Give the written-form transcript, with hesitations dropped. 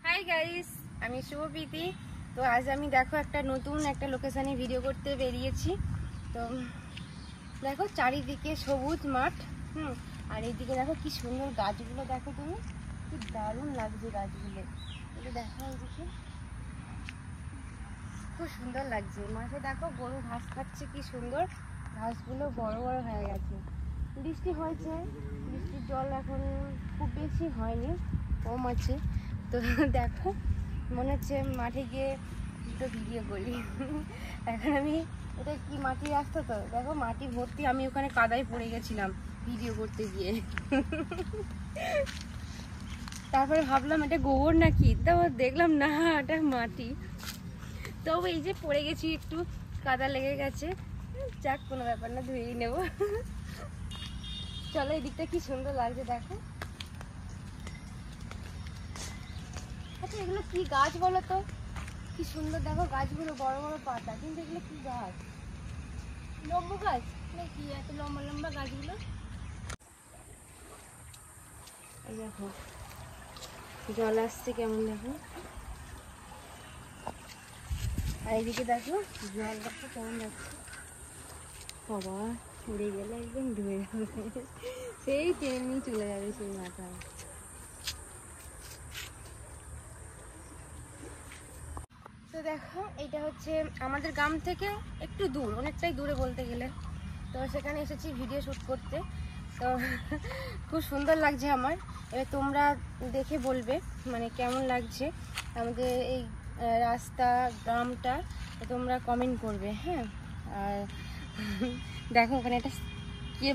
Hi guys, আমি শুভপ্রীতি। তো আজ আমি দেখো নতুন একটা লোকেশনে ভিডিও করতে বেরিয়েছি। তো দেখো চারিদিকে সবুজ মাঠ, আর এইদিকে দেখো কি সুন্দর গাছগুলো, দেখো তুমি কি দারুণ লাগছে গাছগুলো। এটা দেখো এইদিকে খুব সুন্দর লাগছে। মাঠে দেখো গরু ঘাস খাচ্ছে, কি সুন্দর ঘাসগুলো বড় বড় হয়ে গেছে। বৃষ্টি হয়েছে, বৃষ্টির জল এখন খুব বেশি হয়নি, কম আছে। তো দেখো মনে হচ্ছে মাঠে গিয়ে তো ভিডিও করি। এখন আমি এটা কি মাটি রাস্তা, তো দেখো মাটি ভর্তি, আমি ওখানে কাদায় পড়ে গেছিলাম ভিডিও করতে গিয়ে। তারপরে ভাবলাম এটা গোবর নাকি, তো দেখলাম না এটা মাটি। তো এই যে পড়ে গেছি, একটু কাদা লেগে গেছে, যাক কোনো ব্যাপার না, ধুয়েই নেব। চলো এই দিকটা কি সুন্দর লাগছে দেখো। আচ্ছা এগুলো কি গাছ বলো তো, কি সুন্দর দেখো গাছগুলো, বড় বড় পাতা, কিন্তু এগুলো কি গাছ? লম্বা গাছ নাকি এত লম্বা লম্বা গাছগুলো? এই দেখো জল আসছে কেমন দেখো, আর এইদিকে দেখো জল দেখো কেমন যাচ্ছে। বাবা উড়ে গেলে একদম ডুবে যাবে, সেই তেমনি চলে যাবে সেই মাথায়। তো দেখো এটা হচ্ছে আমাদের গ্রাম থেকে একটু দূর, অনেকটাই দূরে বলতে গেলে। তো সেখানে এসেছি ভিডিও শ্যুট করতে। তো খুব সুন্দর লাগছে আমার। এবার তোমরা দেখে বলবে মানে কেমন লাগছে আমাদের এই রাস্তা, গ্রামটা, তোমরা কমেন্ট করবে। হ্যাঁ, আর দেখো ওখানে একটা কে